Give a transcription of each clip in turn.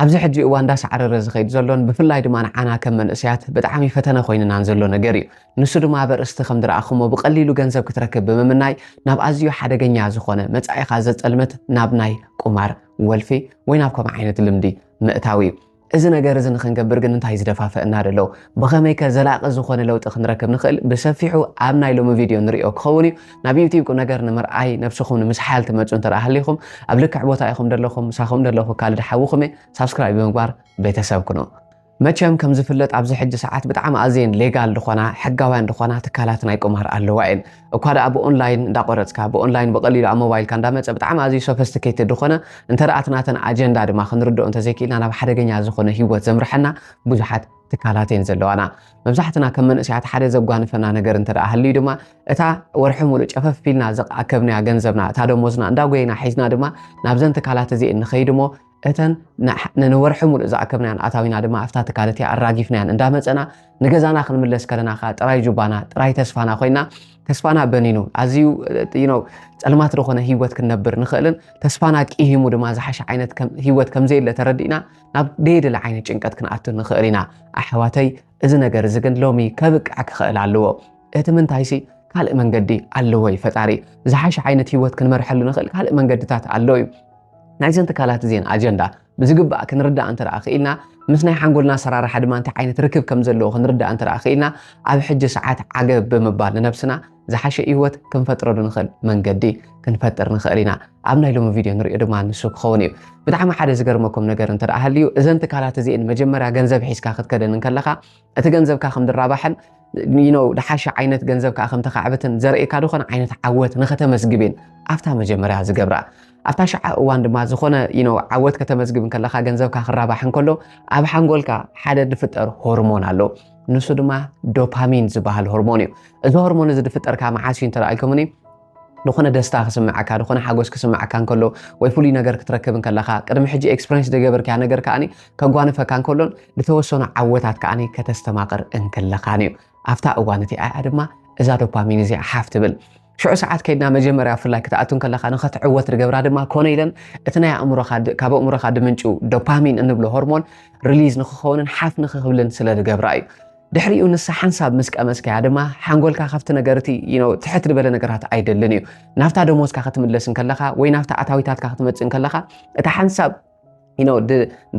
ኣብዚ ሕጂ እዋን እንዳሰዓረረ ዝኸይድ ዘሎን ብፍላይ ድማ ንዓና ከም መንእስያት ብጣዕሚ ፈተነ ኮይንና ዘሎ ነገር እዩ ንሱ ድማ በርእስቲ ከም ድረኣኹሞ ብቐሊሉ ገንዘብ ክትረክብ ብምምናይ ናብ ኣዝዩ ሓደገኛ ዝኾነ መጻኢኻ ዘጸልመት ናብ ናይ ቁማር ወልፊ ወይ ናብ ከምዓ ዓይነት ልምዲ ምእታዊ እዚ ነገር እዚ ንኽንገብር ግን እንታይ ዝደፋፈአና ደሎ ብኸመይ ከ ዘላቂ ዝኾነ ለውጢ ክንረክብ ንኽእል ብሰፊሑ ኣብ ናይ ሎሚ ቪድዮ ንሪኦ ክኸውን እዩ ናብ ዩቲዩብ ነገር ንምርኣይ ነብስኹም ንምስሓል ትመፁ እንተደኣ ሃሊኹም ኣብ ልክዕ ቦታ ኢኹም ደለኹም ሳኹም ደለኹ ካልእ ድሓውኹም ሳብስክራይብ ብምግባር ቤተሰብ ኩኑ መቸም ከም ዝፍለጥ ኣብዚ ሕጂ ሰዓት ብጣዕሚ ኣዝየን ሌጋል ዝኾና ሕጋውያን ዝኾና ትካላት ናይ ቁማር ኣለዋ እየን እኳ ደኣ ብኦንላይን እንዳቆረፅካ ብኦንላይን ብቐሊሉ ኣብ ሞባይልካ እንዳመፀ ብጣዕሚ ኣዝዩ ሶፊስቲኬትድ ዝኾነ እንተደኣ ናተን ኣጀንዳ ድማ ክንርድኦ እንተዘይክኢልና ናብ ሓደገኛ ዝኾነ ሂወት ዘምርሐና ብዙሓት ትካላት እየን ዘለዋና መብዛሕትና ከም መንእስያት ሓደ ዘጓንፈና ነገር እንተደኣ ሃልዩ ድማ እታ ወርሒ ሙሉእ ጨፈፍ ኢልና ዘኣከብናያ ገንዘብና እታ ደሞዝና እንዳጎየና ሒዝና ድማ ናብዘን ትካላት እዚአን ንኸይድ እሞ እተን ንወርሒ ሙሉእ ዝኣከብናያን ኣታዊና ድማ ኣፍታ ትካለት እያ ኣራጊፍናያን እንዳመፀና ንገዛና ክንምለስ ከለናኻ ጥራይ ጁባና ጥራይ ተስፋና ኮይና ተስፋና በኒኑ ኣዝዩ ጸልማት ዝኾነ ሂወት ክንነብር ንኽእልን ተስፋና ቂሂሙ ድማ ዝሓሸ ዓይነት ሂወት ከምዘየለ ተረዲእና ናብ ደይድለ ዓይነት ጭንቀት ክንኣቱ ንኽእል ኢና ኣሕዋተይ እዚ ነገር እዚ ግን ሎሚ ከብቅዕ ክኽእል ኣለዎ እቲ ምንታይሲ ካልእ መንገዲ ኣለዎ ፈጣሪ ዝሓሸ ዓይነት ሂወት ክንመርሐሉ ንኽእል ካልእ መንገድታት ኣለዎ እዩ ናይዘን ትካላት እዚአን ኣጀንዳ ብዝግባእ ክንርዳእ እንተደኣ ክኢልና ምስ ናይ ሓንጎልና ሰራርሓ ድማ እንታይ ዓይነት ርክብ ከም ዘለዎ ክንርዳእ እንተደኣ ክኢልና ኣብ ሕጂ ሰዓት ዓገብ ብምባል ንነብስና ዝሓሸ ሂወት ክንፈጥረሉ ንኽእል መንገዲ ክንፈጥር ንኽእል ኢና ኣብ ናይ ሎሚ ቪድዮ ንሪኦ ድማ ንሱ ክኸውን እዩ ብጣዕሚ ሓደ ዝገርመኩም ነገር እንተደኣ ሃልዩ እዘን ትካላት እዚአን መጀመርያ ገንዘብ ሒዝካ ክትከደን ከለኻ እቲ ገንዘብካ ከም ድራባሕን ድሓሸ ዓይነት ገንዘብካ ከም ተኻዕበትን ዘርእየካ ድኾነ ዓይነት ዓወት ንኸተመስግብን ኣፍታ መጀመርያ ዝገብራ ኣብታ ሸዓ እዋን ድማ ዝኾነ ዓወት ከተመዝግብ ከለኻ ገንዘብካ ክራባሕ እንከሎ ኣብ ሓንጎልካ ሓደ ድፍጠር ሆርሞን ኣሎ ንሱ ድማ ዶፓሚን ዝበሃል ሆርሞን እዩ እዚ ሆርሞን እዚ ድፍጠርካ መዓስ እዩ እንተደኣልኩምኒ ድኾነ ደስታ ክስምዓካ ድኾነ ሓጎስ ክስምዓካ እንከሎ ወይ ፍሉይ ነገር ክትረክብ ከለኻ ቅድሚ ሕጂ ኤክስፒሪየንስ ዝገበርካ ነገር ከዓኒ ከጓንፈካ እንከሎን ዝተወሰኑ ዓወታት ከዓኒ ከተስተማቕር እንከለኻን እዩ ኣፍታ እዋን እቲኣ ድማ እዛ ዶፓሚን እዚኣ ሓፍ ትብል ሽዑ ሰዓት ከይድና መጀመርያ ፍላይ ክትኣቱን ከለኻ ንኸትዕወት ድገብራ ድማ ኮነ ኢለን እቲ ናይ ካብ ኣእምሮኻ ድምንጩ ዶፓሚን እንብሎ ሆርሞን ሪሊዝ ንክኸውንን ሓፍ ንክኽብልን ስለ ድገብራ እዩ ድሕሪኡ ንሳ ሓንሳብ ምስ ቀመስከያ ድማ ሓንጎልካ ካብቲ ነገር እቲ ትሕት ዝበለ ነገራት ኣይደልን እዩ ናብታ ደሞዝካ ክትምለስ ከለኻ ወይ ናብታ ኣታዊታትካ ክትመፅእ ከለኻ እቲ ሓንሳብ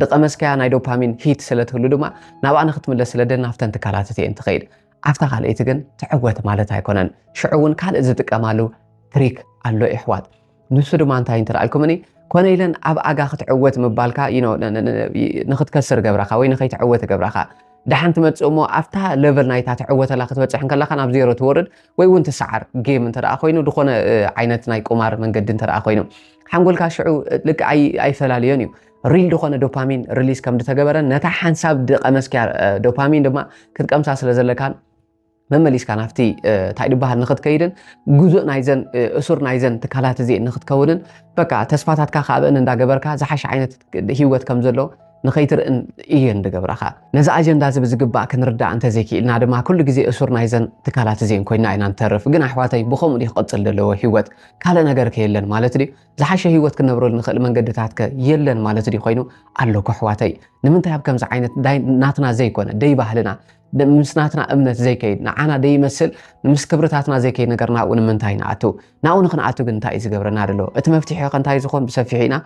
ድቐመስከያ ናይ ዶፓሚን ሂት ስለ ትህሉ ድማ ናብኣ ንክትምለስ ስለደን ናብተን ትካላት እየን ትኸይድ ኣፍታ ካልእቲ ግን ትዕወት ማለት ኣይኮነን ሽዑ እውን ካልእ ዝጥቀማሉ ትሪክ ኣሎ ኣሕዋት ንሱ ድማ እንታይ እንትረኣልኩምኒ ኮነ ኢለን ኣብ ኣጋ ክትዕወት ምባልካ ንኽትከስር ገብራኻ ወይ ንኸይትዕወት ገብራኻ ድሓን ትመፅእ እሞ ኣፍታ ሌቨል ናይታ ትዕወተላ ክትበፅሕ ከለኻ ናብ ዜሮ ትወርድ ወይ እውን ትሰዓር ጌም እንተደኣ ኮይኑ ድኾነ ዓይነት ናይ ቁማር መንገዲ እንተደኣ ኮይኑ ሓንጎልካ ሽዑ ልክ ኣይፈላለዮን እዩ ሪል ድኾነ ዶፓሚን ሪሊዝ ከም ዝተገበረ ነታ ሓንሳብ ድቐመስክያ ዶፓሚን ድማ ክትቀምሳ ስለ ዘለካን መመሊስካ ናፍቲ እንታይ ድበሃል ንኽትከይድን ጉዙእ ናይዘን እሱር ናይዘን ትካላት እዚአን ንኽትከውንን በቃ ተስፋታትካ ካብአን እንዳገበርካ ዝሓሸ ዓይነት ሂወት ከም ዘሎ ንኸይትርእን እየን ድገብራኻ ነዚ ኣጀንዳ እዚ ብዝግባእ ክንርዳእ እንተዘይክኢልና ድማ ኩሉ ግዜ እሱር ናይዘን ትካላት እዚአን ኮይና ኢና ንተርፍ ግን ኣሕዋተይ ብኸምኡ ድዩ ክቕፅል ዘለዎ ሂወት ካልእ ነገር ከየለን ማለት ድዩ ዝሓሸ ሂወት ክንነብረሉ ንኽእል መንገድታት ከ የለን ማለት ድዩ ኮይኑ ኣለኩ ኣሕዋተይ ንምንታይ ኣብ ከምዚ ዓይነት ናትና ዘይኮነ ደይ ባህልና ምስ ናትና እምነት ዘይከይድ ንዓና ደይመስል ምስ ክብርታትና ዘይከይድ ነገር ናብኡ ንምንታይ ንኣቱ ናብኡ ንኽንኣቱ ግን እንታይ እዩ ዝገብረና ደሎ እቲ መፍትሒ ኸ እንታይ ዝኾን ብሰፊሑ ኢና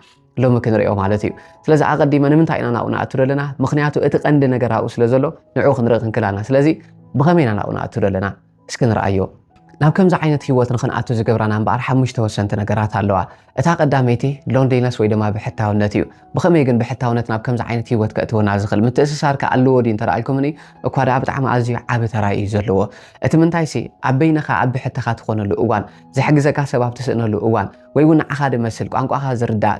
ሎሚ ክንሪኦ ማለት እዩ ስለዚ ኣቐዲመ ንምንታይ ኢና ናብኡ ንኣቱ ዘለና ምክንያቱ እቲ ቀንዲ ነገር ኣብኡ ስለ ዘሎ ንዕኡ ክንርኢ ክንክላና ስለዚ ብኸመይ ኢና ናብኡ ንኣቱ ዘለና እስኪ ንርአዮ ናብ ከምዚ ዓይነት ሂወት ንኽንኣቱ ዝገብራና እምበኣር 5 ወሰንቲ ነገራት ኣለዋ እታ ቀዳመይቲ ሎንሊነስ ወይ ድማ ብሕታውነት እዩ ብኸመይ ግን ብሕታውነት ናብ ከምዚ ዓይነት ሂወት ከእትወና ዝኽእል ምትእስሳርካ ኣለዎ ድዩ እንተረኣልኩምኒ እኳ ደኣ ብጣዕሚ ኣዝዩ ዓብ ተራእዩ እዩ ዘለዎ እቲ ምንታይሲ ኣብ በይንኻ ኣብ ብሕትኻ ትኾነሉ እዋን ዝሕግዘካ ሰብ ኣብ ትስእነሉ እዋን ወይ እውን ንዓኻ ድመስል ቋንቋኻ ዝርዳእ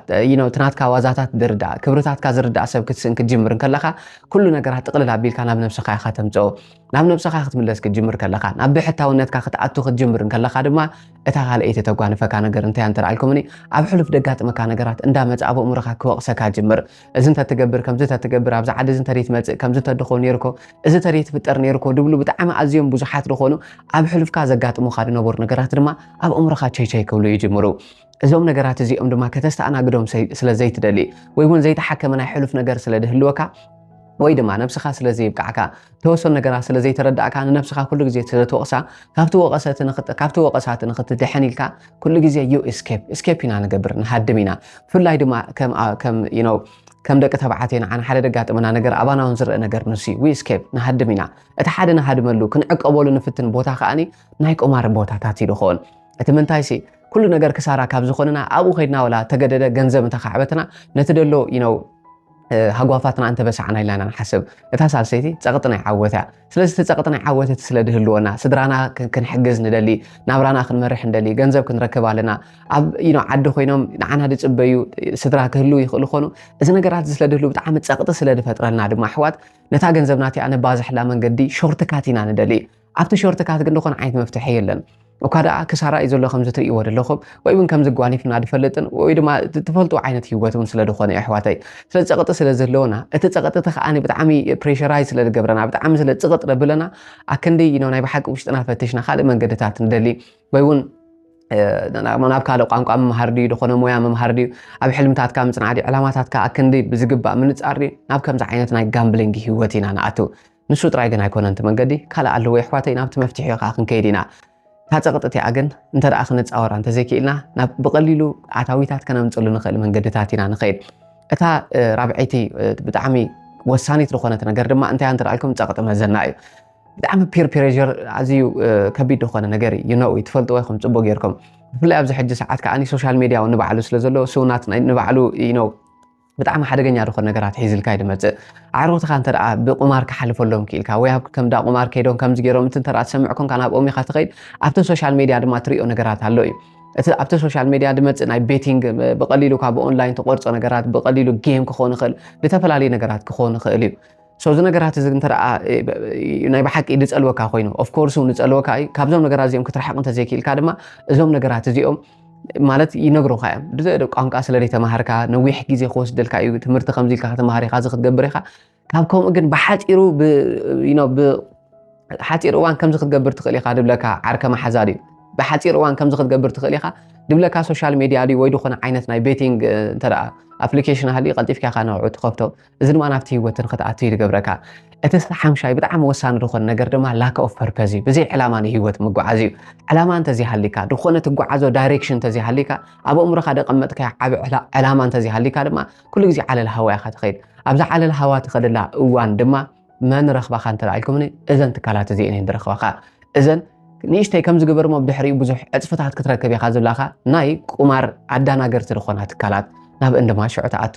ትናትካ ዋዛታት ዝርዳእ ክብርታትካ ዝርዳእ ሰብ ክትስእን ክትጅምር ከለኻ ኩሉ ነገራት ጥቕልል ኣቢልካ ናብ ነብስኻ ኢኻ ተምፅኦ ናብ ነብስኻ ክትምለስ ክትጅምር ከለኻ ናብ ብሕታውነትካ ክትኣቱ ክትጅምር እንከለኻ ድማ እታ ካልአይቲ ተጓንፈካ ነገር እንታይ እንተ ደኣልኩምኒ ኣብ ሕሉፍ ደጋጥመካ ነገራት እንዳመጽ ኣብ እምሮኻ ክወቕሰካ ጅምር እዚ እንተትገብር ከምዚ እንተትገብር ኣብዛ ዓዲ እንተደይ ትመጽእ ከምዚ እንተድኾን ነይርኮ እዚ እንተደይ ትፍጠር ነይርኮ ድብሉ ብጣዕሚ ኣዝዮም ብዙሓት ዝኾኑ ኣብ ሕሉፍካ ዘጋጥሙካ ዝነበሩ ነገራት ድማ ኣብ እምሮኻ ቸይቸይ ክብሉ ይጅምሩ እዞም ነገራት እዚኦም ድማ ከተስተኣናግዶም ስለ ዘይትደሊ ወይ እውን ዘይተሓከመ ናይ ሕሉፍ ነገር ስለ ድህልወካ ወይ ድማ ነፍስኻ ስለ ዘይብቃዕካ ተወሰኑ ነገራት ስለ ዘይተረዳእካ ንነፍስኻ ኩሉ ግዜ ስለ ተወቕሳ ካብቲ ወቐሳት ንኽትድሕን ኢልካ ኩሉ ግዜ ዩ እስኬፕ ኢና ንገብር ንሃድም ኢና ብፍላይ ድማ ከም ደቂ ተባዕትዮ ንዓና ሓደ ደጋጥመና ነገር ኣባና እውን ዝርአ ነገር ንሱ ዊ እስኬፕ ንሃድም ኢና እቲ ሓደ ንሃድመሉ ክንዕቀበሉ ንፍትን ቦታ ከዓኒ ናይ ቁማር ቦታታት ይድኾን እቲ ምንታይሲ ኩሉ ነገር ክሳራ ካብ ዝኾንና ኣብኡ ኸይድና ወላ ተገደደ ገንዘብ እንተኻዕበትና ነቲ ደሎ ሃጓፋትና እንተ በሳዕና ኢልና ንሓስብ እታ ሳልሰይቲ ፀቕጢ ናይ ዓወት እያ ስለዚ እቲ ፀቕጢ ናይ ዓወት ስለ ድህልወና ስድራና ክንሕግዝ ንደሊ ናብራና ክንመርሕ ንደሊ ገንዘብ ክንረክብ ኣለና ኣብ ዓዲ ኮይኖም ንዓና ድፅበዩ ስድራ ክህልው ይኽእሉ ኮኑ እዚ ነገራት ስለ ድህሉ ብጣዕሚ ፀቕጢ ስለ ድፈጥረልና ድማ ኣሕዋት ነታ ገንዘብናት እያ ነባዝሕላ መንገዲ ሾርትካት ኢና ንደሊ ኣብቲ ሾርትካት ግን ዝኾነ ዓይነት መፍትሒ የለን እኳ ደኣ ክሳራ እዩ ዘሎ ከምዚ ትርእይዎ ዘለኹም ወይ እውን ከምዚ ጓኒፍና ድፈልጥን ወይ ድማ ትፈልጡ ዓይነት ሂወት እውን ስለ ድኾነ ኣሕዋተይ ስለ ፀቕጢ ስለ ዘለውና እቲ ፀቕጢ ከዓኒ ብጣዕሚ ፕሬሸራይዝ ስለ ዝገብረና ብጣዕሚ ስለ ፅቕጥ ደብለና ኣክንዲ ናይ ብሓቂ ውሽጥና ፈቲሽና ካልእ መንገድታት ንደሊ ወይ እውን ናብ ካልእ ቋንቋ ምምሃር ድዩ ዝኾነ ሞያ ምምሃር ድዩ ኣብ ሕልምታትካ ምፅናዕ ድዩ ዕላማታትካ ኣክንዲ ብዝግባእ ምንፃር ድዩ ናብ ከምዚ ዓይነት ናይ ጋምብሊንግ ሂወት ኢና ንኣቱ ንሱ ጥራይ ግን ኣይኮነን እቲ መንገዲ ካልእ ኣለዎ ኣሕዋተይ ናብቲ መፍትሒ ከዓ ክንከይድ ኢና ታፀቕጥት እያ ግን እንተ ደኣ ክንፃወራ እንተዘይክኢልና ናብ ብቐሊሉ ኣታዊታት ከነምፅሉ ንኽእል መንገድታት ኢና ንኸይድ እታ ራብዐይቲ ብጣዕሚ ወሳኒት ዝኾነት ነገር ድማ እንታይ እንተ ደኣልኩም ፀቕጢ መዘና እዩ ብጣዕሚ ፒር ፕሬዠር ኣዝዩ ከቢድ ዝኾነ ነገር እዩ ትፈልጥዎ ኢኹም ፅቡቅ ጌርኩም ብፍላይ ኣብዚ ሕጂ ሰዓት ከዓኒ ሶሻል ሚድያ እውን ንባዕሉ ስለ ዘሎ ስውናት ንባዕሉ ብጣዕሚ ሓደገኛ ዝኾነ ነገራት ሒዝልካ ይድመፅእ ኣዕሩኽትኻ እንተ ደኣ ብቁማር ክሓልፈሎም ክኢልካ ወይ ኣብ ከም ዳ ቁማር ከይዶም ከምዚ ገይሮም እቲ እንተ ደኣ ትሰምዕኩም ናብኦም ኢኻ ትኸይድ ኣብቲ ሶሻል ሚድያ ድማ ትሪኦ ነገራት ኣሎ እዩ እቲ ኣብቲ ሶሻል ሚድያ ድመፅእ ናይ ቤቲንግ ብቐሊሉ ካብ ብኦንላይን ተቆርፆ ነገራት ብቐሊሉ ጌም ክኾን ይኽእል ዝተፈላለዩ ነገራት ክኾን ይኽእል እዩ ሶ እዚ ነገራት እዚ እንተ ደኣ ናይ ብሓቂ ድፀልወካ ኮይኑ ኦፍኮርስ ንፀልወካ እዩ ካብዞም ነገራት እዚኦም ክትረሓቕ እንተዘይክኢልካ ድማ እዞም ነገራት እዚኦም ማለት ይነግሩኻ እዮም ቋንቋ ስለደይ ተማሃርካ ነዊሕ ግዜ ክወስደልካ እዩ ትምህርቲ ከምዚ ኢልካ ክትመሃር ኢኻ እዚ ክትገብር ኢኻ ካብ ከምኡ ግን ብሓፂሩ ሓፂር እዋን ከምዚ ክትገብር ትኽእል ኢኻ ድብለካ ዓርከ ማሓዛ ድዩ ብሓፂር እዋን ከምዚ ክትገብር ትኽእል ኢኻ ድብለካ ሶሻል ሚድያ ድዩ ወይ ድኾነ ዓይነት ናይ ቤቲንግ እንተ ደኣ ኣፕሊኬሽን ሃልዩ ቀልጢፍካ ኢኻ ነውዑ ትኸፍቶ እዚ ድማ ናብቲ ሂወትን ክትኣቱ ይድገብረካ እቲ ሓምሻይ ብጣዕሚ ወሳኒ ዝኾነ ነገር ድማ ላክ ኦፍ ፐርፐዝ እዩ ብዘይ ዕላማ ንሂወት ምጓዓዝ እዩ ዕላማ እንተዘይሃሊካ ድኾነ ትጓዓዞ ዳይሬክሽን እንተዘይሃሊካ ኣብ እምሮኻ ደቐመጥካ ዓብ ዕላማ እንተዘይሃሊካ ድማ ኩሉ ግዜ ዓለል ሃዋ ኢኻ ትኸይድ ኣብዛ ዓለል ሃዋ ትኸድላ እዋን ድማ መን ረኽባኻ እንተ ደኣልኩምኒ እዘን ትካላት እዚአን እየን ዝረኽባኻ እዘን ንእሽተይ ከም ዝግበር ሞ ብድሕሪኡ ብዙሕ ዕፅፍታት ክትረክብ ኢኻ ዝብላኻ ናይ ቁማር ኣዳናገርቲ ዝኾና ትካላት ናብ እንደማሽዑ ተኣቱ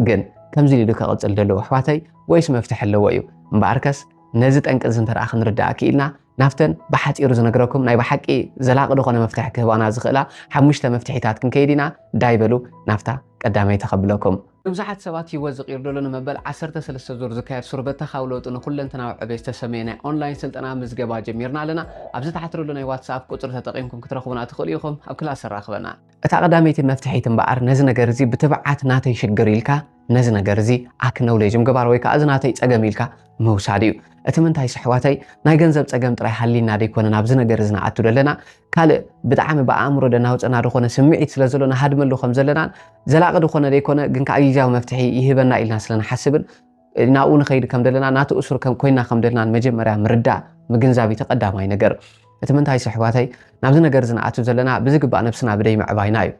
ግን ከምዚ ኢሉ ከቕፅል ደለዎ ኣሕዋተይ ወይስ መፍትሒ ኣለዎ እዩ እምበኣርከስ ነዚ ጠንቂ እዚ እንተ ደኣ ክንርዳእ ክኢልና ናፍተን ብሓፂሩ ዝነግረኩም ናይ ብሓቂ ዘላቒ ዝኾነ መፍትሒ ክህባና ዝኽእላ 5 መፍትሒታት ክንከይድ ኢና ዳይበሉ ናፍታ ቀዳመይ ተኸብለኩም ብዙሓት ሰባት ሂወት ዝቕይሩ ደሎ ንመበል 13 ዙር ዝካየድ ሱርበተኻዊ ለውጢ ንኩለንተናዊ ዕብየት ዝተሰመየ ናይ ኦንላይን ስልጠና ምዝገባ ጀሚርና ኣለና ኣብዚ ታሕቲ ዘሎ ናይ ዋትስኣፕ ቁፅሪ ተጠቒምኩም ክትረኽቡና ትኽእሉ ኢኹም ኣብ ክላስ ተራኽበና እታ ቀዳመይቲ መፍትሒት እምበኣር ነዚ ነገር እዚ ብትብዓት ናተይ ሽግር ኢልካ ነዚ ነገር እዚ ኣክኖውሌጅ ምግባር ወይ ከዓ እዚ ናተይ ፀገም ኢልካ ምውሳድ እዩ እቲ ምንታይ ኣሕዋተይ ናይ ገንዘብ ፀገም ጥራይ ሃሊና ደይኮነ ናብዚ ነገር እዚ ንኣቱ ዘለና ካልእ ብጣዕሚ ብኣእምሮ ደናውፅና ድኾነ ስምዒት ስለ ዘሎ ንሃድመሉ ከም ዘለና ዘላቒ ድኾነ ደይኮነ ግን ከዓ ግዜያዊ መፍትሒ ይህበና ኢልና ስለንሓስብን ናብኡ ንኸይድ ከም ዘለና ናቱ እሱር ኮይንና ከም ዘለና መጀመርያ ምርዳእ ምግንዛብ ተቐዳማይ ነገር እቲ ምንታይ ኣሕዋተይ ናብዚ ነገር እዚ ንኣቱ ዘለና ብዝግባእ ነብስና ብደይ ምዕባይና እዩ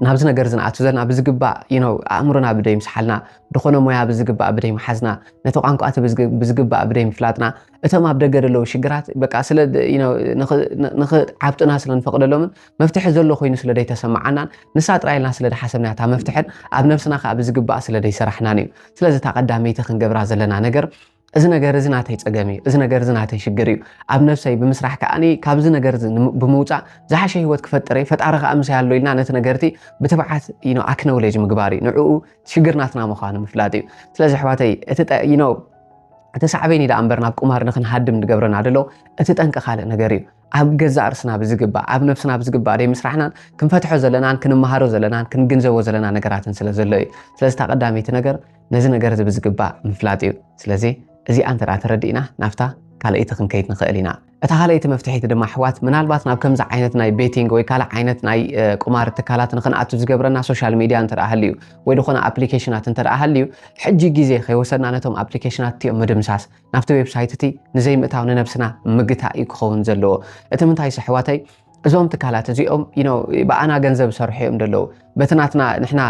ናብዚ ነገር ዝንኣቱ ዘለና ብዝግባእ ኣእምሮና ብደይ ምሰሓልና ድኾነ ሞያ ብዝግባእ ብደይ መሓዝና ነቲ ቋንቋቲ ብዝግባእ ብደይ ምፍላጥና እቶም ኣብ ደገ ደለዉ ሽግራት በቃ ስለ ንኽዓብጥና ስለ ንፈቕደሎምን መፍትሒ ዘሎ ኮይኑ ስለ ደይ ተሰማዓናን ንሳ ጥራይልና ስለ ድሓሰብና እታ መፍትሕን ኣብ ነብስና ከዓ ብዝግባእ ስለ ደይ ሰራሕናን እዩ ስለዚ እታ ቀዳመይቲ ክንገብራ ዘለና ነገር እዚ ነገር እዚ ናተይ ፀገም እዩ እዚ ነገር እዚ ናተይ ሽግር እዩ ኣብ ነፍሰይ ብምስራሕ ከዓኒ ካብዚ ነገር ብምውፃእ ዝሓሸ ሂወት ክፈጥረ ፈጣሪ ከዓ ምሳይ ኣሎ ኢልና ነቲ ነገርቲ ብትብዓት ኣክኖውሌጅ ምግባር እዩ ንዕኡ ሽግርናትና ምዃኑ ምፍላጥ እዩ ስለዚ ኣሕዋተይ እቲ ሳዕበይኒ ዳ እምበር ናብ ቁማር ንክንሃድም ንገብረና ደሎ እቲ ጠንቂ ካልእ ነገር እዩ ኣብ ገዛእ ርስና ብዝግባእ ኣብ ነፍስና ብዝግባእ ደይ ምስራሕናን ክንፈትሖ ዘለናን ክንመሃሮ ዘለናን ክንግንዘቦ ዘለና ነገራትን ስለ ዘሎ እዩ ስለዚ ተቐዳሚቲ ነገር ነዚ ነገር እዚ ብዝግባእ ምፍላጥ እዩ ስለዚ እዚኣ እንተደኣ ተረዲእና ናፍታ ካልአይቲ ክንከይድ ንኽእል ኢና እታ ካልአይቲ መፍትሒት ድማ ኣሕዋት ምናልባት ናብ ከምዚ ዓይነት ናይ ቤቲንግ ወይ ካልእ ዓይነት ናይ ቁማር ትካላት ንኽንኣቱ ዝገብረና ሶሻል ሚድያ እንተደኣ ሃልዩ ወይ ድኾነ ኣፕሊኬሽናት እንተደኣ ሃልዩ ሕጂ ግዜ ከይወሰድና ነቶም ኣፕሊኬሽናት እቲኦም ምድምሳስ ናብቲ ዌብሳይት እቲ ንዘይምእታው ንነብስና ምግታእ እዩ ክኸውን ዘለዎ እቲ ምንታይስ ኣሕዋተይ እዞም ትካላት እዚኦም ብኣና ገንዘብ ሰርሑ እዮም ደለው በትናትና ንሕና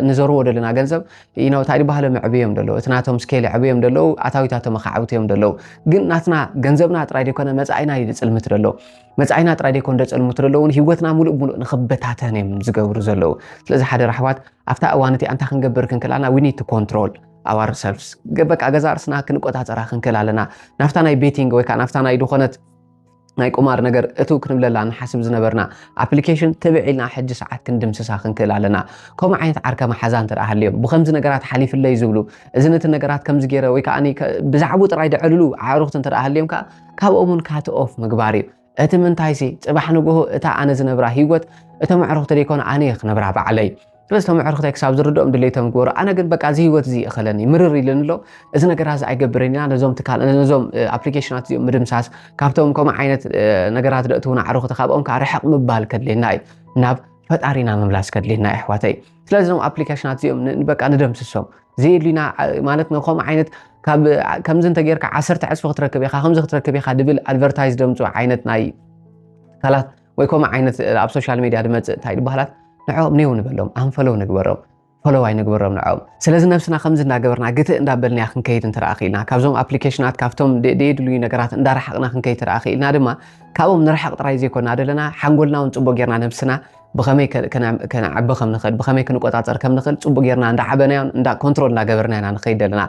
ንዘርዎ ዘለና ገንዘብ እንታይ ድባህለ ምዕብዮም ደለው እቲ ናቶም ስኬል ዕብዮም ደለው ኣታዊታቶም ኸዓውትዮም ደለው ግን ናትና ገንዘብና ጥራይ ደይኮነ መጻኢና ይፅልምት ደለው መጻኢና ጥራይ ደይኮነ ደፅልምት ደለውን ሂወትና ሙሉእ ንኽበታተን እዮም ዝገብሩ ዘለው ስለዚ ሓደ ኣሕዋት ኣብታ እዋን እቲ እንታይ ክንገብር ክንክላልና we need to control ourselves በቃ ገዛ ርስና ክንቆፃፀራ ክንክል ኣለና ናፍታ ናይ ቤቲንግ ወይ ከዓ ናፍታ ናይ ድኾነት ናይ ቁማር ነገር እቱ ክንብለላ ንሓስብ ዝነበርና ኣፕሊኬሽን ተብዒልና ሕጂ ሰዓት ክንድምስሳ ክንክእል ኣለና ከምኡ ዓይነት ዓርከ መሓዛ እንተደኣ ሃልዮም ብከምዚ ነገራት ሓሊፍለይ ዝብሉ እዚ ነቲ ነገራት ከምዚ ገይረ ወይ ከዓ ብዛዕባኡ ጥራይ ድዕልሉ ኣዕሩኽቲ እንተደኣ ሃልዮም ካብኦምን ካት ኦፍ ምግባር እዩ እቲ ምንታይሲ ፅባሕ ንግሆ እታ ኣነ ዝነብራ ሂወት እቶም ኣዕሩኽቲ ደይኮነ ኣነ ክነብራ ባዕለይ ስለዚ እቶም ኣዕሩኽተይ ክሳብ ዝርድኦም ድሌቶም ክገብሩ ኣነ ግን በቃ እዚ ሂወት እዚ እኸለኒ ምርር ኢለን ኣሎ እዚ ነገር እዚ ኣይገብረን ኢና ነዞም ኣፕሊኬሽናት እዚኦም ምድምሳስ ካብቶም ከምኡ ዓይነት ነገራት ደእትውና ኣዕሩኽቲ ካብኦም ከዓ ርሕቕ ምባል ከድልየና እዩ ናብ ፈጣሪና ምምላስ ከድልየና እዩ ኣሕዋተይ ስለዚ እዞም ኣፕሊኬሽናት እዚኦም በቃ ንደምስሶም ዘየድልዩና ማለት ነው ከምኡ ዓይነት ከምዚ እንተጌርካ 10 ዕፅፊ ክትረክብ ኢኻ ከምዚ ክትረክብ ኢኻ ድብል ኣድቨርታይዝ ደምፁ ዓይነት ናይ ካላት ወይ ከምኡ ዓይነት ኣብ ሶሻል ሚድያ ድመፅእ እንታይ ድባህላት ንዕኦም ነይው ንበሎም ኣንፈሎው ንግበሮም ፈሎዋይ ንግበሮም ንዕኦም ስለዚ ነብስና ከምዚ እንዳገበርና ግትእ እንዳበልና ክንከይድ እንተደኣ ኽኢልና ካብዞም ኣፕሊኬሽናት ካብቶም ደየድልዩ ነገራት እንዳረሓቕና ክንከይድ ተደኣ ኽኢልና ድማ ካብኦም ንርሓቕ ጥራይ ዘይኮና ደለና ሓንጎልና እውን ፅቡቅ ጌርና ነብስና ብኸመይ ከነዓቢ ከም ንኽእል ብኸመይ ክንቆፃፀር ከም ንኽእል ፅቡቅ ጌርና እንዳዓበናዮን ኮንትሮል እንዳገበርና ኢና ንኸይድ ዘለና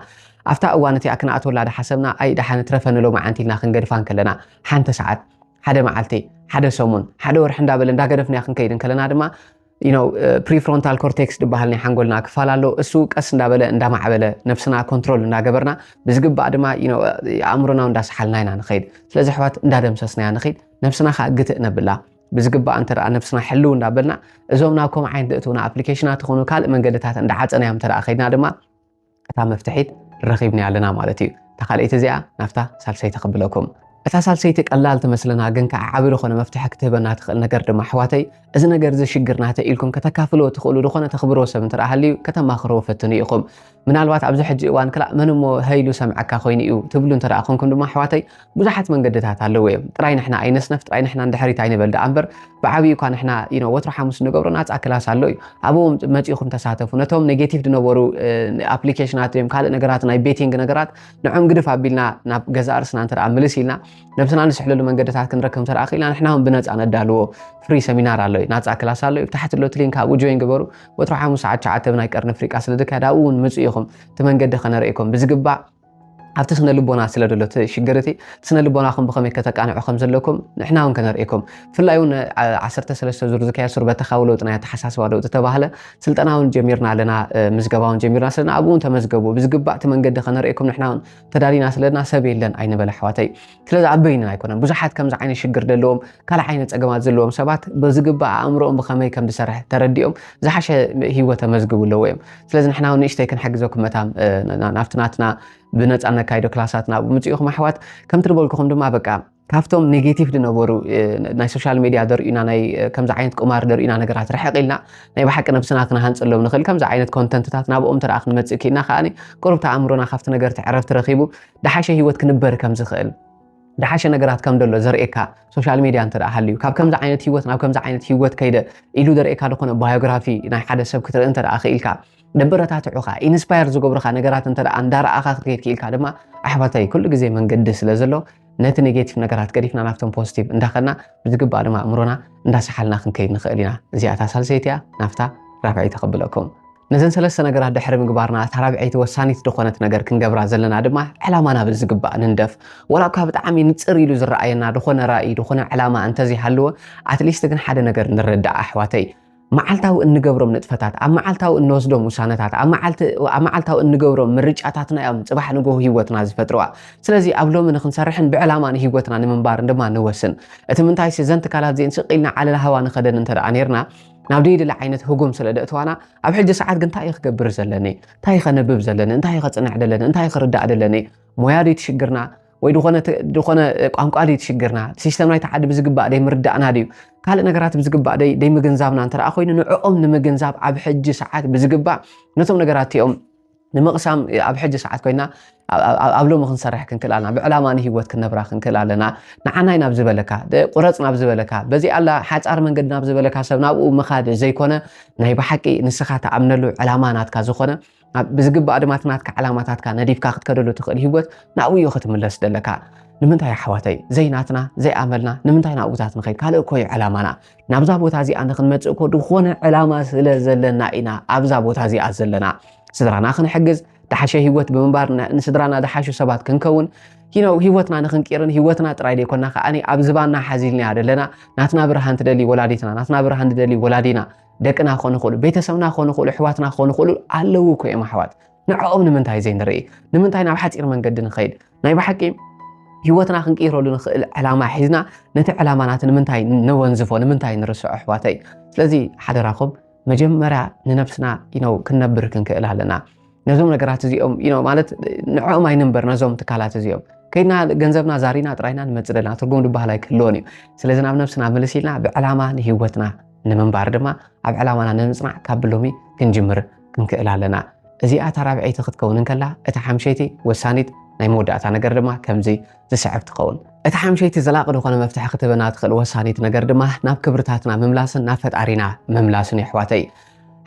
ኣብታ እዋን እቲኣ ክንኣትወላ ዳሓሰብና ኣይ ዳሓነ ትረፈንሎ መዓንቲ ኢልና ክንገድፋን ከለና ሓንቲ ሰዓት ሓደ መዓልቲ ሓደ ሰሙን ሓደ ወርሒ እንዳበለ እንዳገደፍና ክንከይድ ከለና ድማ ፕሪፍሮንታል ኮርቴክስ ድባሃል ናይ ሓንጎልና ክፋል ኣሎ እሱ ቀስ እንዳበለ እንዳማዕበለ ነፍስና ኮንትሮል እንዳገበርና ብዝግባእ ድማ ኣእምሮና እንዳሰሓልና ኢና ንኸይድ ስለዚ ኣሕዋት እንዳደምሰስና ኢና ንኸይድ ነፍስና ከዓ ግትእ ነብላ ብዝግባእ እንተደኣ ነፍስና ሕልው እንዳበልና እዞም ናብ ከምኡ ዓይነት ደእትውና ኣፕሊኬሽናት ዝኾኑ ካልእ መንገድታት እንዳዓፀናዮም እንተደኣ ኸይድና ድማ እታ መፍትሒት ረኺብና ኣለና ማለት እዩ እታ ካልአይቲ እዚኣ ናፍታ ሳልሰይቲ ክብለኩም እታ ሳልሰይቲ ቀላል ትመስለና ግን ከዓ ዓብይ ዝኾነ መፍትሒ ክትህበና ትኽእል ነገር ድማ ኣሕዋተይ እዚ ነገር እዚ ሽግርና ተኢልኩም ከተካፍልዎ ትኽእሉ ድኾነ ተኽብሮ ሰብ እንተደኣ ሃልዩ ከተማኽርዎ ፈትኑ ኢኹም ምናልባት ኣብዚ ሕጂ እዋን ክላእ መን እሞ ሃይሉ ሰምዓካ ኮይኑ እዩ ትብሉ እንተደኣ ኮንኩም ድማ ኣሕዋተይ ብዙሓት መንገድታት ኣለዎ እዮም ጥራይ ንሕና ኣይነስነፍ ጥራይ ንሕና እንድሕሪት ኣይንበል ዳኣ እምበር ብዓብዪ እኳ ንሕና ወትሮ ሓሙስ ንገብሮ ናፃ ክላስ ኣሎ እዩ ኣብኡ መፂኹም ተሳተፉ ነቶም ኔጌቲቭ ዝነበሩ ኣፕሊኬሽናት እዮም ካልእ ነገራት ናይ ቤቲንግ ነገራት ንዖም ግድፍ ኣቢልና ናብ ገዛእ ርስና እንተደኣ ምልስ ኢልና ነብስና ንስሕለሉ መንገድታት ክንረክብ እንተደኣ ኽኢልና ንሕና እውን ብነፃ ነዳልዎ ፍሪ ሰሚናር ኣሎ እዩ ናፃ ክላስ ኣሎ እዩ ብታሕቲ ሎ ሊንክ ኣብኡ ጆይን ግበሩ ወትሮ ሓሙስ ሰዓት 9 ብናይ ቀርኒ ፍሪቃ ስለዝካየድ ኣብኡ እውን ምፁ ኢኹም እቲ መንገዲ ከነርእየኩም ብዝግባእ ኣብቲ ስነ ልቦና ስለ ደሎ ሽግርቲ ስነ ልቦናኹም ብኸመይ ከተቃንዑ ከም ዘለኩም ንሕና እውን ከነርእየኩም ብፍላይ እውን 13 ዙር ዝካየድ ሱር በተኻዊ ለውጢ ናይ ኣተሓሳስባ ለውጢ ተባህለ ስልጠና እውን ጀሚርና ኣለና ምዝገባ እውን ጀሚርና ስለና ኣብኡ እውን ተመዝገቡ ብዝግባእ እቲ መንገዲ ከነርእየኩም ንሕና እውን ተዳሊና ስለና ሰብ የለን ኣይንበለ ኣሕዋተይ ስለዚ ኣበይንን ኣይኮነን ብዙሓት ከምዚ ዓይነት ሽግር ዘለዎም ካልእ ዓይነት ፀገማት ዘለዎም ሰባት ብዝግባእ ኣእምሮኦም ብኸመይ ከም ዝሰርሕ ተረዲኦም ዝሓሸ ሂወት ተመዝግቡ ኣለዎ እዮም ስለዚ ንሕና እውን ንእሽተይ ክንሕግዘኩም መታም ናብቲ ናትና ብነፃ ነካይዶ ክላሳትና ምፅኢኹም ኣሕዋት ከም ትርበልኩኹም ድማ በቃ ካብቶም ኔጌቲቭ ዝነበሩ ናይ ሶሻል ሚድያ ደርዩና ናይ ከምዚ ዓይነት ቁማር ደርዩና ነገራት ርሕቕ ኢልና ናይ ብሓቂ ነብስና ክንሃንፀሎም ንኽእል ከምዚ ዓይነት ኮንተንትታት ናብኦም ተደኣ ክንመፅእ ክኢልና ከዓኒ ቁርብቲ ኣእምሮና ካብቲ ነገር ዕረፍቲ ረኺቡ ዳሓሸ ሂወት ክንበር ከም ዝኽእል ዳሓሸ ነገራት ከም ደሎ ዘርእየካ ሶሻል ሚድያ እንተደኣ ሃልዩ ካብ ከምዚ ዓይነት ሂወት ናብ ከምዚ ዓይነት ሂወት ከይደ ኢሉ ዘርእየካ ዝኾነ ባዮግራፊ ናይ ሓደ ሰብ ክትርኢ እንተደኣ ክኢልካ ደበረታትዑኻ ኢንስፓየር ዝገብሩኻ ነገራት እንተደኣ እንዳረኣኻ ክትከይድ ክኢልካ ድማ ኣሕዋተይ ኩሉ ግዜ መንገዲ ስለ ዘሎ ነቲ ኔጌቲቭ ነገራት ገዲፍና ናብቶም ፖዚቲቭ እንዳኸድና ብዝግባእ ድማ ኣእምሮና እንዳሰሓልና ክንከይድ ንኽእል ኢና እዚኣታ ሳልሰይቲ እያ ናፍታ ራብዒ ተቐብለኩም ነዘን ሰለስተ ነገራት ድሕሪ ምግባርና እታ ራብዒይቲ ወሳኒት ዝኾነት ነገር ክንገብራ ዘለና ድማ ዕላማና ብዝግባእ ንንደፍ ወላ እኳ ብጣዕሚ ንፅር ኢሉ ዝረኣየና ድኾነ ራእይ ድኾነ ዕላማ እንተዘይሃለዎ ኣትሊስት ግን ሓደ ነገር ንርዳእ ኣሕዋተይ معالتاو እንገብሮም ንጥፈታት ኣብ معالتاو እንወስዶም ውሳነታት ኣብ معالتاو እንገብሮም ምርጫታትና እዮም ጽባሕ ንጎ ህይወትና ዝፈጥሩዋ ስለዚ ኣብ ሎሚ ንኽንሰርሕን ብዕላማ ንህይወትና ንምንባር ድማ ንወስን እቲ ምንታይ ዘንት ካላት ዜን ስቂልና ዓለለ ሃዋ ንኸደን እንተደኣ ነርና ናብ ደይድለ ዓይነት ህጉም ስለ ደእትዋና ኣብ ሕጂ ሰዓት ግን እንታይ ክገብር ዘለኒ እንታይ ከነብብ ዘለኒ እንታይ ከጽንዕ ደለኒ እንታይ ክርዳእ ደለኒ ሞያ ደይ ትሽግርና ወይ ድኾነ ቋንቋ ደይ ትሽግርና ሲስተም ናይ ተዓዲ ብዝግባእ ደይ ምርዳእና ድዩ ካልእ ነገራት ብዝግባእ ደይ ምግንዛብና እንተደኣ ኮይኑ ንዕኦም ንምግንዛብ ኣብ ሕጂ ሰዓት ብዝግባእ ነቶም ነገራት እኦም ንምቕሳም ኣብ ሕጂ ሰዓት ኮይና ኣብ ሎሚ ክንሰርሕ ክንክእል ኣለና ብዕላማ ንህይወት ክንነብራ ክንክእል ኣለና ንዓናይ ናብ ዝበለካ ቁረፅ ናብ ዝበለካ በዚ ኣላ ሓፃር መንገዲ ናብ ዝበለካ ሰብ ናብኡ ምኻድ ዘይኮነ ናይ ብሓቂ ንስኻ ተኣምነሉ ዕላማ ናትካ ዝኾነ ብዝግባእ ድማ ናትካ ዕላማታትካ ነዲፍካ ክትከደሉ ትኽእል ህይወት ናብኡ እዩ ክትምለስ ደለካ ንምንታይ ኣሕዋተይ ዘይናትና ዘይኣመልና ንምንታይ ናብኡታት ንኸይድ ካልእ ኮይ ዕላማና ናብዛ ቦታ እዚኣ ንኽንመፅእ ኮ ድኾነ ዕላማ ስለ ዘለና ኢና ኣብዛ ቦታ እዚኣ ዘለና ስድራና ክንሕግዝ دحشة هيوت بمبار نسدرنا دحشة سبات كنكون هنا هيوتنا نخنكيرن هيوتنا ترايدي كنا خاني أبزباننا حزيلني عدلنا ناتنا برهان تدلي ولاديتنا ناتنا برهان تدلي ولادينا دكنا خون خول بيتسونا خون خول حواتنا خون خول علو كوي محوات نعوم نمنتاي زين رأي نمنتاي نبحث إيرمان قد نخيد نايب حكي هيوتنا خنكيرو لنخل علامة حزنا نت علامات نمنتاي نونزفو نمنتاي نرسع حواتي لذي حدا راخب مجمرة لنفسنا كنبر كنكإلها نزوم نقرات زيهم مالت نعوم أي نمبر نزوم تكالات زيهم كينا جنزبنا زارينا تراينا نمتزلنا ترجون دبها لايك لوني سلزنا بنفسنا بلسيلنا بعلامة هيوتنا نمن باردما بعلامة ننصنع كابلومي كنجمر كنكإلها لنا زي أترى بعيد تكون كلا أتحمشيتي وساند ناي مودعتا نقر دما كمزي زسعب تقون أتحمشيتي زلاق دخونا مفتاح ختبنا تخل وساند نقر دما ناب كبرتاتنا مملاسن نافت أرينا مملاسن يحواتي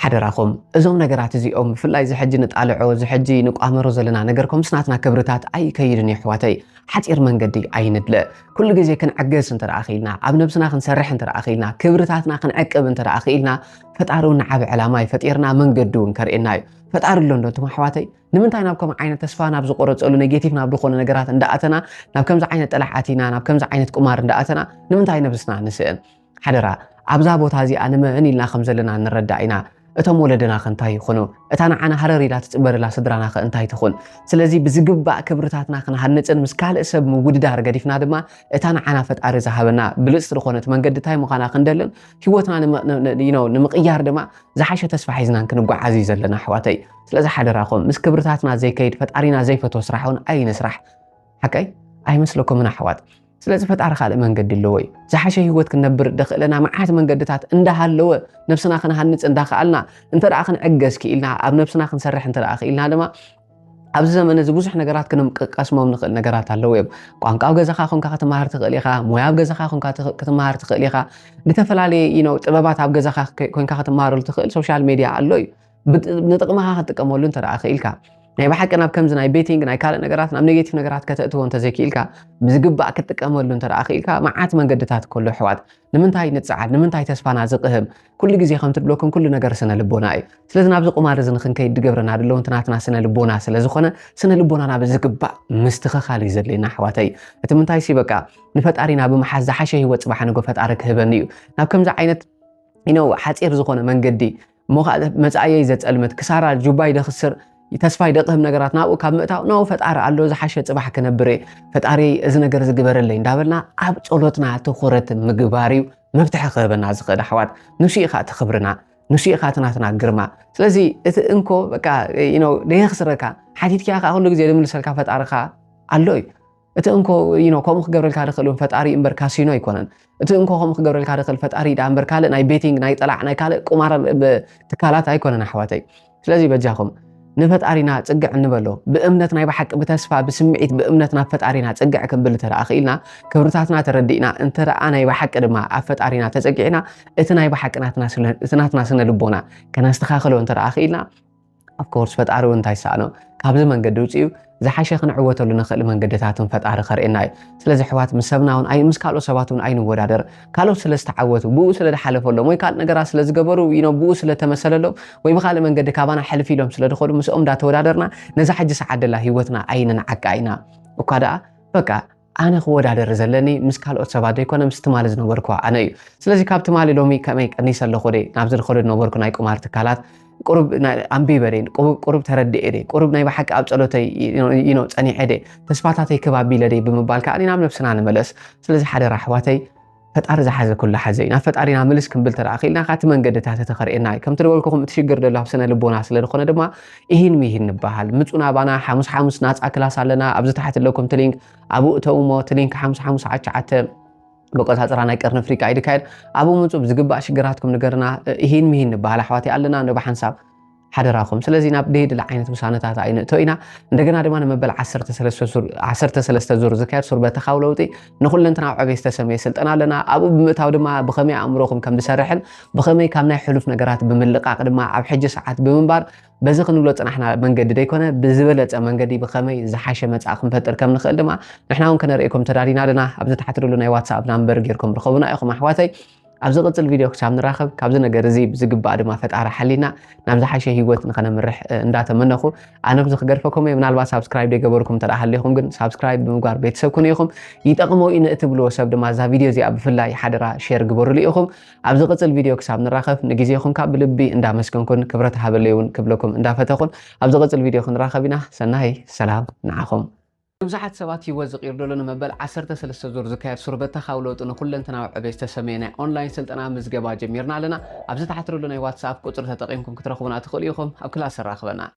حدراكم ازوم نغرات زيهم فلاي زحجي نطالعو زحجي نقامرو زلنا نغركم سناتنا كبرتات اي كيدني حواتي حطير منغدي اي ندله كل غزي كنعجز انت راخيلنا اب نفسنا كنسرح انت راخيلنا كبرتاتنا كنعقب انت راخيلنا فطارونا عاب علامه فطيرنا منغدو نكرئنا فطار لندو تما حواتي نمنتاي نابكم عينه تسفا ناب زقرصلو نيجاتيف ناب دخون نغرات انداتنا ناب كمز عينه طلعاتينا ناب كمز عينه قمار انداتنا نمنتاي نبسنا نسئن حدرا ابزا بوتا زي انا ما اني لنا خمزلنا نردعينا እቶም ወለደና ከንታይ ይኹኑ እታና ዓና ሃረሪ ላ ትጽበርላ ስድራና ከንታይ ትኹን ስለዚ ብዝግባእ ክብርታትና ክንሃንጽን ምስ ካልእ ሰብ ምውድዳር ገዲፍና ድማ እታና ዓና ፈጣሪ ዝሃበና ብልጽ ዝኾነት መንገዲ ታይ ምዃና ክንደልን ህይወትና ንምቕያር ድማ ዝሓሸ ተስፋ ሒዝናን ክንጓዓዝ ዘለና ኣሕዋተይ ስለዚ ሓደራኹም ምስ ክብርታትና ዘይከይድ ፈጣሪና ዘይፈትዎ ስራሕ እውን ኣይንስራሕ ሓቀይ ኣይመስለኩምን ኣሕዋት ስለዚ ፈጣሪ ካልእ መንገዲ ኣለወይ ዝሓሸ ህይወት ክንነብር ደኽእለና መዓት መንገድታት እንዳሃለወ ነፍስና ክንሃንጽ እንዳኽኣልና እንተደኣ ክንዕገዝ ክኢልና ኣብ ነፍስና ክንሰርሕ እንተደኣ ክኢልና ድማ ኣብዚ ዘመን እዚ ብዙሕ ነገራት ክንቀስሞም ንኽእል ነገራት ኣለዉ እዮም ቋንቋ ኣብ ገዛኻ ኮንካ ክትመሃር ትኽእል ኢኻ ሞያ ኣብ ገዛኻ ኮንካ ክትመሃር ትኽእል ኢኻ ዝተፈላለዩ ጥበባት ኣብ ገዛኻ ኮንካ ክትመሃረሉ ትኽእል ሶሻል ሚድያ ኣሎ እዩ ንጥቕምኻ ክትጥቀመሉ እንተደኣ ክኢልካ ናይ ባሓቂ ናብ ከምዚ ናይ ቤቲንግ ናይ ካልእ ነገራት ናብ ኔጌቲቭ ነገራት ከተእትዎ እንተዘይክኢልካ ብዝግባእ ክትጥቀመሉ እንተደኣ ክኢልካ መዓት መንገድታት ከሎ ኣሕዋት ንምንታይ ንፅዓድ ንምንታይ ተስፋና ዝቕህም ኩሉ ግዜ ከም ትብለኩም ኩሉ ነገር ስነ ልቦና እዩ ስለዚ ናብዚ ቁማር እዚ ንክንከይድ ድገብረና ደለዎ እንትናትና ስነ ልቦና ስለ ዝኾነ ስነ ልቦናና ብዝግባእ ምስትኽኻል እዩ ዘድልየና ኣሕዋተይ እቲ ምንታይ ሲ በቃ ንፈጣሪና ብምሓዝ ዝሓሸ ሂወት ፅባሕ ንጎ ፈጣሪ ክህበኒ እዩ ናብ ከምዚ ዓይነት ሓፂር ዝኾነ መንገዲ መጻእየይ ዘፀልምት ክሳራ ጁባይ ደኽስር ተስፋ ይደቕህም ነገራት ናብኡ ካብ ምእታው ነው ፈጣሪ ኣሎ ዝሓሸ ፅባሕ ክነብር ፈጣሪ እዚ ነገር ዝግበረለይ እንዳበልና ኣብ ጸሎትና ትኹረት ምግባር እዩ መፍትሒ ክህበና ዝኽእል ኣሕዋት ንሱ ኢኻ ትኽብርና ንሱ ኢኻ ትናትና ግርማ ስለዚ እቲ እንኮ በቃ ደየኽስረካ ሓቲትካ ኩሉ ግዜ ድምልሰልካ ፈጣሪኻ ኣሎ እዩ እቲ እንኮ ከምኡ ክገብረልካ ድኽእል ፈጣሪ እምበር ካሲኖ ኣይኮነን እቲ እንኮ ከምኡ ክገብረልካ ድኽእል ፈጣሪ ዳ እምበር ካልእ ናይ ቤቲንግ ናይ ጠላዕ ናይ ካልእ ቁማር ትካላት ኣይኮነን ኣሕዋተይ ስለዚ በጃኹም نفتارينا تجع نبلو بأمنتنا يبحق بتسفى بسمعيت بأمنتنا فتارينا تجع كبل ترى أخيلنا كبرتاتنا تردينا أنت أنا يبحق لما فتارينا تجعنا إتنا يبحق ناتنا سنة لبونا كان استخاخلو أنت أخيلنا of course فتارو أنت يسانو كابز من قدوتيو زحاشة خنعوته لنخل من قدتاتهم فتار خرئنا سلازي حوات مسبناون أي مسكالو سباتون أي نودادر كالو سلاز تعوتو بو سلا حلفوا له مو كان نقرا سلاز قبروا بو سلا تمثل له ويبخال من قد كابانا حلفي لهم سلا دخلوا مسؤوم دا تودادرنا نزا حج سعد الله هيوتنا أين نعك أينا وكذا بقى أنا خوادر زلني مسكال أتصابات يكون مستمال زنوركوا أنا أيو سلزي كاب تمالي لومي كمي كنيسة لخوري نابزر خوري نوبركو نايكو مارتكالات قرب أمبي برين قرب تردي إيدي قرب نايبا حق أبسلوتي ينو تاني عيدي تسباتاتي كبابي لدي بمبالك أني نعم نفسنا نملس سلزي حدا راحواتي فتار زحزة كل حزين فتاري نعملس كمبل تراخيلنا خات من قد تخرئنا كم تقولكم تشجر الله بسنة لبونا سلنا خنا دما إهين ميهن نبهال متونا بانا حمس ناس أكلاس علينا أبز تحت لكم تلينك أبو تومو تلينك حمس عات بقول هذا كرنا فريق عيد كايد أبو متوب زجبا شجراتكم نجرنا إهين ميهن نبهال حواتي علينا نبحن ساب حدراكم سلازي نابديد العينة مسانتات عينة توينا ندقنا دمان مبل 10 زور زكاة صربة تخاولوتي نقول لنتنا عبيس تسمي سلطنا لنا أبو بمتاو دما بخمي أمروكم كم دسرحن بخمي كامنا حلوف نقرات بملقاق دما عب حج ساعات بمنبار بزق نقولت احنا منقد ديكونا بزبلت منقدي بخمي زحاشه مصاخم فتر كم نخل دما نحنا هون كنريكم تدارينا لنا ابز تحتروا لنا واتساب نمبر غيركم رخبنا اخو احواتي أبز قتل فيديو كسام نراخب كابز نجار زيب زقب بعد ما فتح حلينا نمزح حشة هيوت نخنا مرح ندات منخو أنا بزخ جرفكم من البا سبسكرايب دي قبركم ترى حليهم جن سبسكرايب بمقار بيت سبكون يخم يتقموا إن اتبلوا سبد ما ذا فيديو زي أب في الله حدرا شير قبر لي يخم أبز قتل فيديو كسام نراخب نجيزي يخم كابل بي إندا مسكنكم كبرت حبليون قبلكم إندا فتحون أبز قتل فيديو خن راخبنا سنهي سلام نعكم مزحت سبات يوزق يردلون مبل 10 زور زكاة صربة تخاولوت إنه كل انتنا عبيست سمينا أونلاين سلطنا مزجبا جميرنا لنا أبز تحتروا لنا واتساب كتر تقيمكم كتر خونا تخليكم أو كل أسر راخبنا